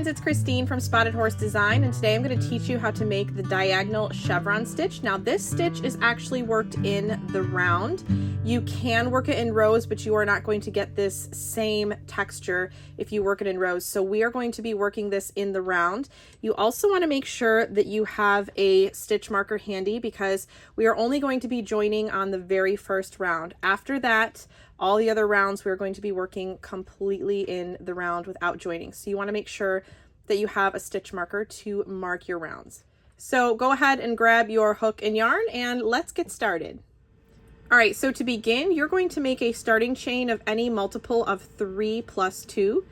friends, it's Christine from Spotted Horse Design, and today I'm going to teach you how to make the diagonal chevron stitch. Now this stitch is actually worked in the round. You can work it in rows, but you are not going to get this same texture if you work it in rows. So we are going to be working this in the round. You also want to make sure that you have a stitch marker handy because we are only going to be joining on the very first round. After that, all the other rounds we're going to be working completely in the round without joining. So you want to make sure that you have a stitch marker to mark your rounds. So go ahead and grab your hook and yarn and let's get started. All right, so to begin, you're going to make a starting chain of any multiple of 3 plus 2.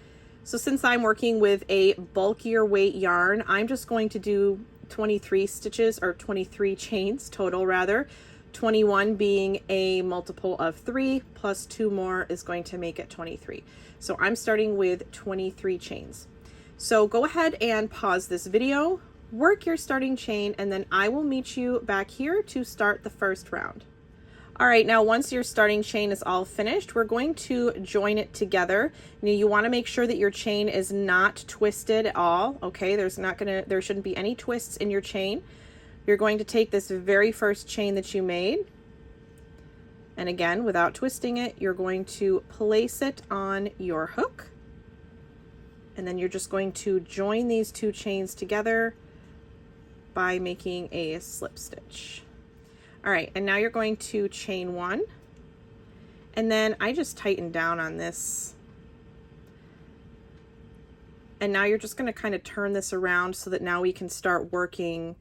So since I'm working with a bulkier weight yarn, I'm just going to do 23 stitches, or 23 chains total rather. 21 being a multiple of 3 plus 2 more is going to make it 23. So I'm starting with 23 chains. So go ahead and pause this video, work your starting chain, and then I will meet you back here to start the first round. All right, now once your starting chain is all finished, we're going to join it together. You want to make sure that your chain is not twisted at all. Okay, there shouldn't be any twists in your chain. You're going to take this very first chain that you made, and again, without twisting it, you're going to place it on your hook, and then you're just going to join these 2 chains together by making a slip stitch. All right, and now you're going to chain 1, and then I just tightened down on this, and now you're just going to kind of turn this around so that now we can start working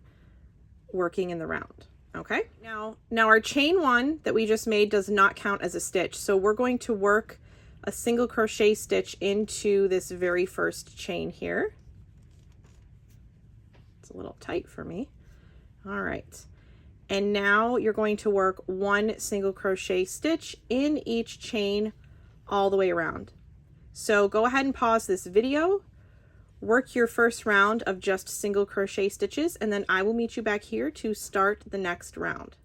in the round. Okay, now our chain 1 that we just made does not count as a stitch, so we're going to work a single crochet stitch into this very first chain here. It's a little tight for me. All right, and now you're going to work 1 single crochet stitch in each chain all the way around. So go ahead and pause this video, work your first round of just single crochet stitches, and then I will meet you back here to start the next round.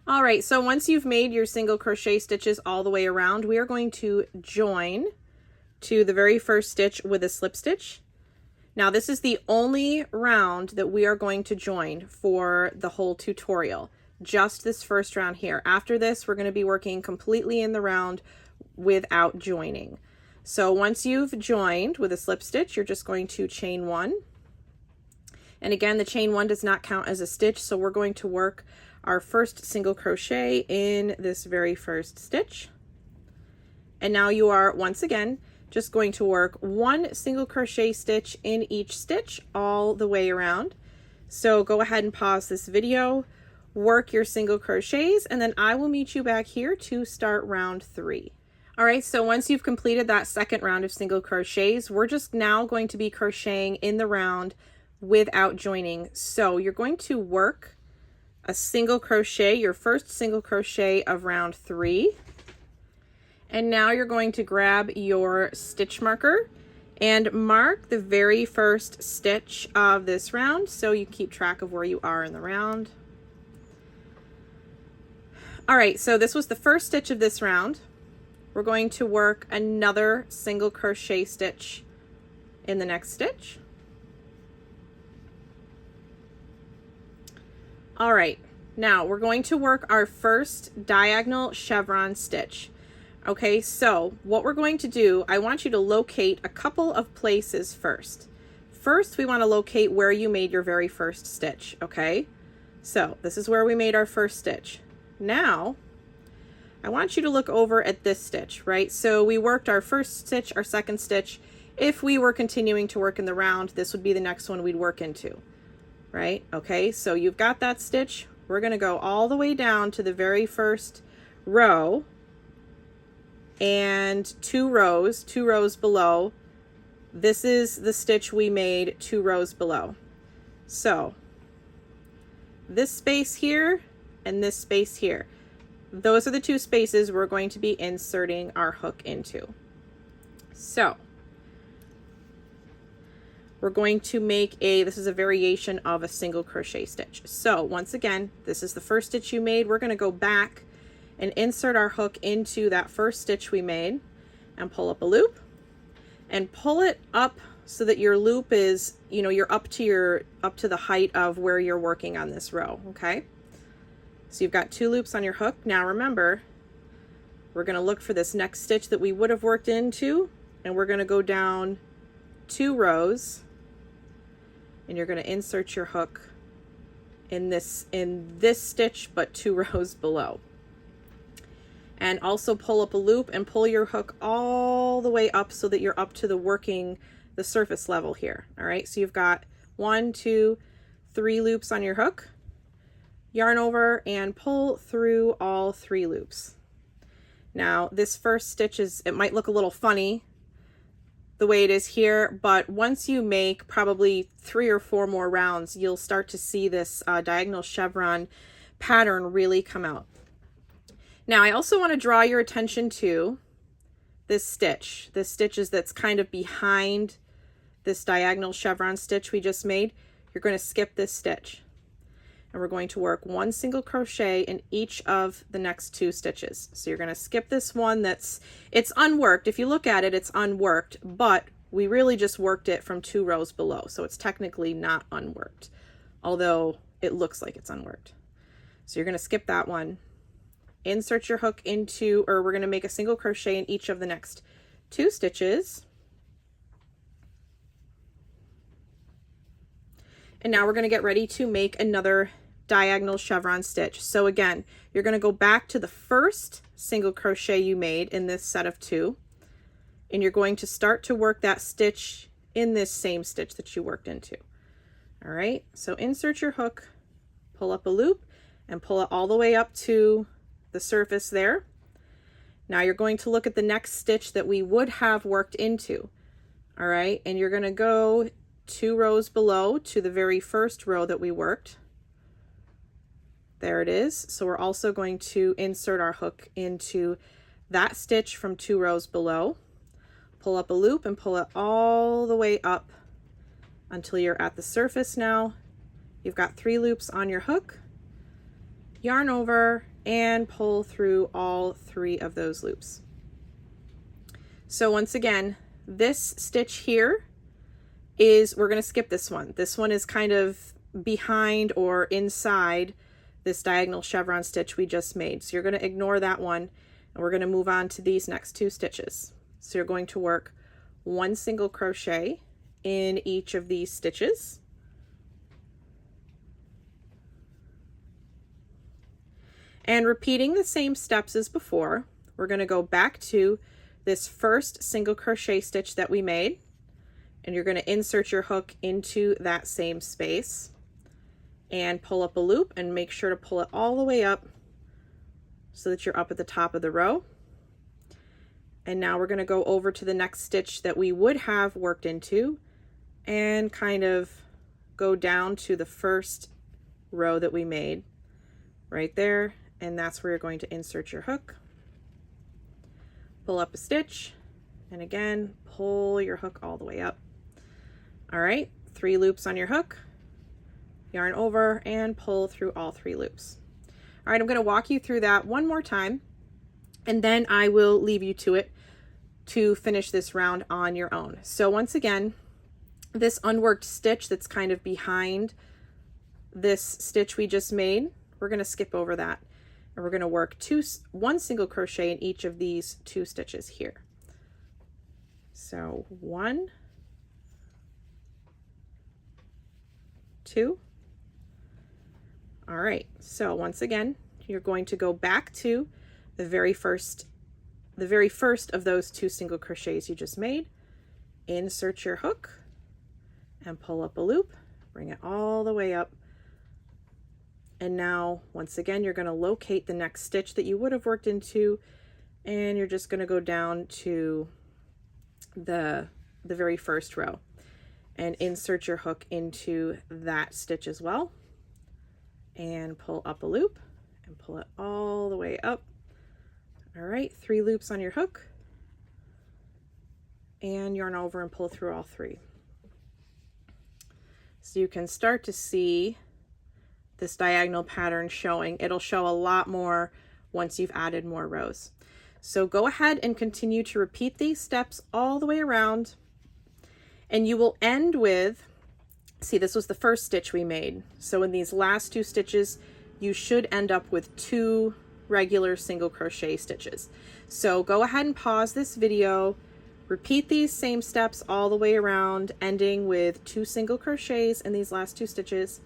All right, so once you've made your single crochet stitches all the way around, we are going to join to the very first stitch with a slip stitch. Now this is the only round that we are going to join for the whole tutorial, just this first round here. After this, we're going to be working completely in the round without joining. So once you've joined with a slip stitch, you're just going to chain 1. And again, the chain 1 does not count as a stitch, so we're going to work our first single crochet in this very first stitch. And now you are, once again, just going to work 1 single crochet stitch in each stitch all the way around. So go ahead and pause this video, work your single crochets, and then I will meet you back here to start round 3. All right, so once you've completed that second round of single crochets, we're just now going to be crocheting in the round without joining. So you're going to work a single crochet, your first single crochet of round 3. And now you're going to grab your stitch marker and mark the very first stitch of this round so you keep track of where you are in the round. All right, so this was the first stitch of this round. We're going to work another single crochet stitch in the next stitch. All right, now we're going to work our first diagonal chevron stitch. Okay, so what we're going to do, I want you to locate a couple of places first. First, we want to locate where you made your very first stitch, okay? So this is where we made our first stitch. Now, I want you to look over at this stitch, right? So we worked our first stitch, our second stitch. If we were continuing to work in the round, this would be the next one we'd work into, right? Okay, so you've got that stitch. We're going to go all the way down to the very first row and 2 rows below. This is the stitch we made 2 rows below. So this space here and this space here. Those are the 2 spaces we're going to be inserting our hook into. So we're going to make this is a variation of a single crochet stitch. So once again, this is the first stitch you made. We're going to go back and insert our hook into that first stitch we made and pull up a loop and pull it up so that your loop is, you're up to the height of where you're working on this row, okay? So you've got 2 loops on your hook. Now remember, we're going to look for this next stitch that we would have worked into, and we're going to go down 2 rows, and you're going to insert your hook in this stitch, but 2 rows below. And also pull up a loop and pull your hook all the way up so that you're up to the surface level here. All right, so you've got 1, 2, 3 loops on your hook. Yarn over and pull through all 3 loops. Now this first stitch it might look a little funny the way it is here, but once you make probably 3 or 4 more rounds, you'll start to see this diagonal chevron pattern really come out. Now I also want to draw your attention to this stitch. This stitch that's kind of behind this diagonal chevron stitch we just made. You're going to skip this stitch, and we're going to work 1 single crochet in each of the next 2 stitches. So you're going to skip this one it's unworked. If you look at it, it's unworked, but we really just worked it from 2 rows below. So it's technically not unworked, although it looks like it's unworked. So you're going to skip that one, insert your hook into, or we're going to make a single crochet in each of the next 2 stitches. And now we're going to get ready to make another diagonal chevron stitch. So again, you're going to go back to the first single crochet you made in this set of 2, and you're going to start to work that stitch in this same stitch that you worked into. All right, so insert your hook, pull up a loop, and pull it all the way up to the surface there. Now you're going to look at the next stitch that we would have worked into. All right, and you're going to go 2 rows below to the very first row that we worked. There it is. So we're also going to insert our hook into that stitch from 2 rows below, pull up a loop and pull it all the way up until you're at the surface. Now you've got 3 loops on your hook, yarn over and pull through all 3 of those loops. So once again, this stitch here we're going to skip this one. This one is kind of behind or inside this diagonal chevron stitch we just made. So you're going to ignore that one, and we're going to move on to these next 2 stitches. So you're going to work 1 single crochet in each of these stitches. And repeating the same steps as before, we're going to go back to this first single crochet stitch that we made, and you're going to insert your hook into that same space and pull up a loop, and make sure to pull it all the way up so that you're up at the top of the row. And now we're going to go over to the next stitch that we would have worked into and kind of go down to the first row that we made right there, and that's where you're going to insert your hook, pull up a stitch, and again pull your hook all the way up. All right, 3 loops on your hook, yarn over and pull through all 3 loops. All right, I'm going to walk you through that one more time, and then I will leave you to it to finish this round on your own. So once again, this unworked stitch that's kind of behind this stitch we just made, we're going to skip over that, and we're going to work 1 single crochet in each of these 2 stitches here. So 1, 2. All right, so once again, you're going to go back to the very first of those 2 single crochets you just made, insert your hook and pull up a loop, bring it all the way up. And now, once again, you're going to locate the next stitch that you would have worked into, and you're just going to go down to the very first row and insert your hook into that stitch as well, and pull up a loop and pull it all the way up. All right, 3 loops on your hook, and yarn over and pull through all 3. So you can start to see this diagonal pattern showing. It'll show a lot more once you've added more rows. So go ahead and continue to repeat these steps all the way around. And you will end with, see, this was the first stitch we made. So in these last 2 stitches, you should end up with 2 regular single crochet stitches. So go ahead and pause this video, repeat these same steps all the way around, ending with 2 single crochets in these last 2 stitches.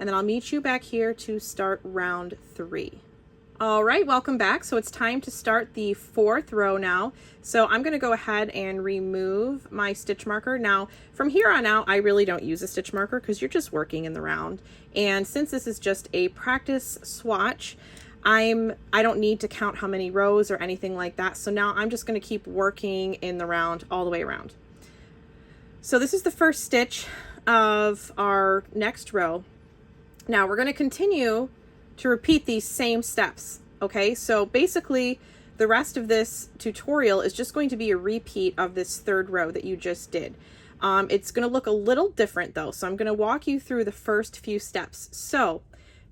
And then I'll meet you back here to start round 3. All right, welcome back. So it's time to start the 4th row now. So I'm going to go ahead and remove my stitch marker. Now, from here on out, I really don't use a stitch marker because you're just working in the round. And since this is just a practice swatch, I don't need to count how many rows or anything like that. So now I'm just going to keep working in the round all the way around. So this is the first stitch of our next row. Now we're going to continue to repeat these same steps. Okay, so basically the rest of this tutorial is just going to be a repeat of this 3rd row that you just did. It's going to look a little different though, so I'm going to walk you through the first few steps. So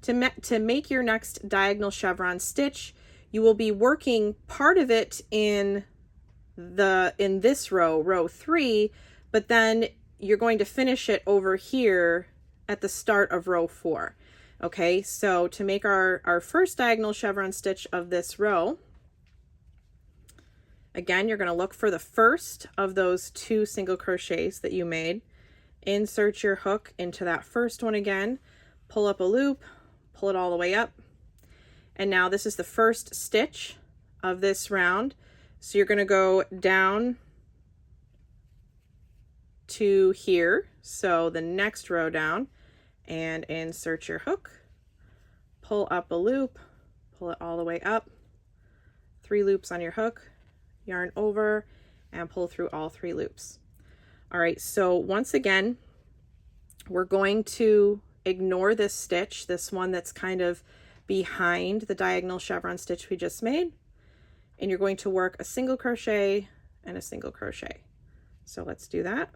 to make your next diagonal chevron stitch, you will be working part of it in this row, row 3, but then you're going to finish it over here at the start of row 4. Okay, so to make our first diagonal chevron stitch of this row, again, you're going to look for the first of those 2 single crochets that you made, insert your hook into that first one again, pull up a loop, pull it all the way up, and now this is the first stitch of this round. So you're going to go down to here, so the next row down, and insert your hook, pull up a loop, pull it all the way up, 3 loops on your hook, yarn over, and pull through all 3 loops. All right, so once again, we're going to ignore this stitch, this one that's kind of behind the diagonal chevron stitch we just made, and you're going to work a single crochet and a single crochet. So let's do that.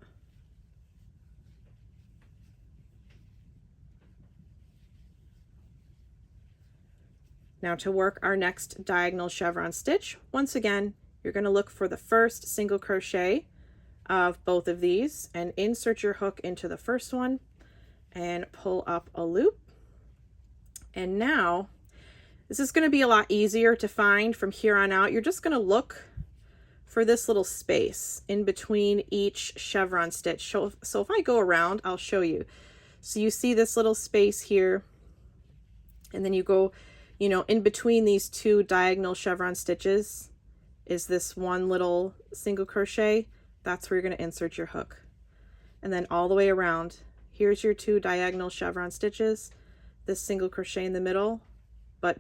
Now to work our next diagonal chevron stitch, once again, you're going to look for the first single crochet of both of these and insert your hook into the first one and pull up a loop. And now this is going to be a lot easier to find from here on out. You're just going to look for this little space in between each chevron stitch. So if I go around, I'll show you. So you see this little space here, and then you go, you know, in between these 2 diagonal chevron stitches is this one little single crochet. That's where you're going to insert your hook. And then all the way around, here's your 2 diagonal chevron stitches, this single crochet in the middle, but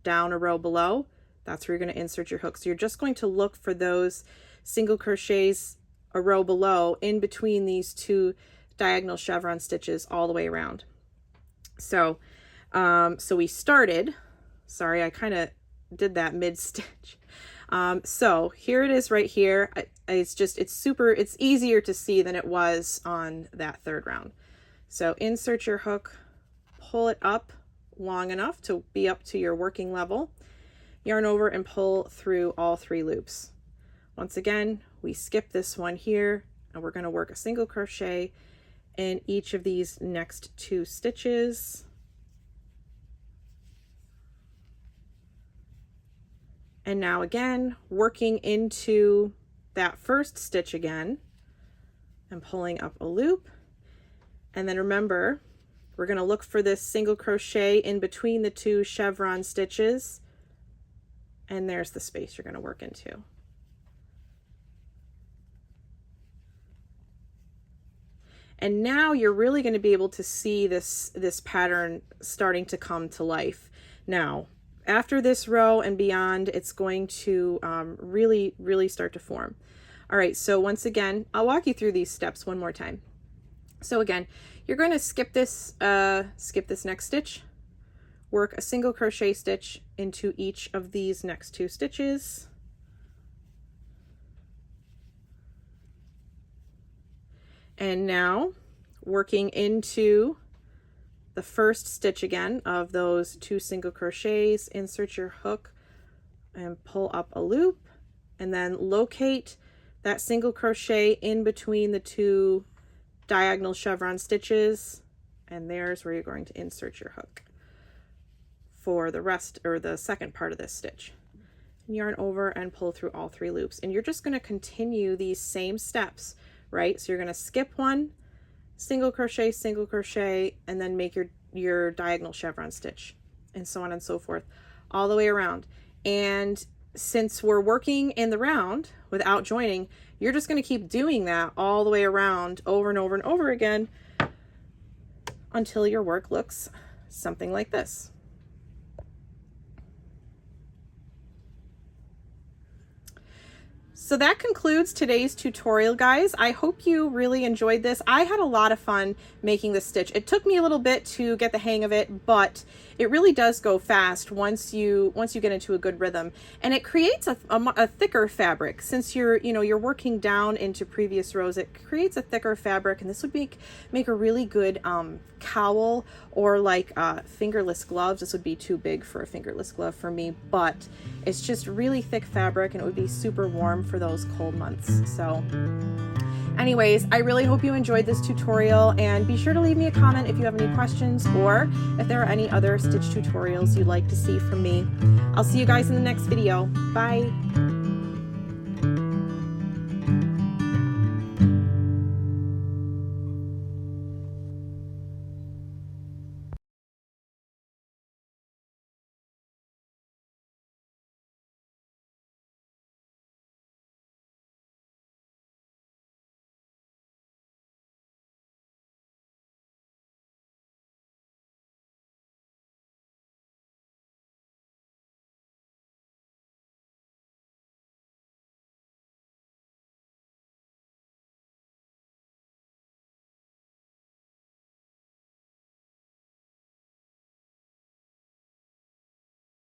down a row below, that's where you're going to insert your hook. So you're just going to look for those single crochets a row below in between these 2 diagonal chevron stitches all the way around. So, so we started, sorry, I kind of did that mid-stitch. So here it is right here. It's easier to see than it was on that 3rd round. So insert your hook, pull it up long enough to be up to your working level, yarn over and pull through all 3 loops. Once again, we skip this one here, and we're going to work a single crochet in each of these next 2 stitches. And now again, working into that first stitch again and pulling up a loop. And then remember, we're going to look for this single crochet in between the 2 chevron stitches. And there's the space you're going to work into. And now you're really going to be able to see this pattern starting to come to life. Now, after this row and beyond, it's going to really start to form. All right, so once again, I'll walk you through these steps one more time. So again, you're going to skip this next stitch, work a single crochet stitch into each of these next 2 stitches. And now working into the first stitch again of those 2 single crochets, insert your hook and pull up a loop, and then locate that single crochet in between the 2 diagonal chevron stitches, and there's where you're going to insert your hook for the rest, or the second part of this stitch. Yarn over and pull through all 3 loops, and you're just going to continue these same steps, right? So you're going to skip one, single crochet, and then make your diagonal chevron stitch, and so on and so forth, all the way around. And since we're working in the round without joining, you're just going to keep doing that all the way around, over and over and over again, until your work looks something like this. So that concludes today's tutorial, guys. I hope you really enjoyed this. I had a lot of fun making this stitch. It took me a little bit to get the hang of it, but it really does go fast once you get into a good rhythm. And it creates a thicker fabric. Since you're working down into previous rows, it creates a thicker fabric, and this would make a really good cowl, or like fingerless gloves. This would be too big for a fingerless glove for me, but it's just really thick fabric, and it would be super warm for those cold months. So anyways, I really hope you enjoyed this tutorial, and be sure to leave me a comment if you have any questions, or if there are any other stitch tutorials you'd like to see from me. I'll see you guys in the next video. Bye.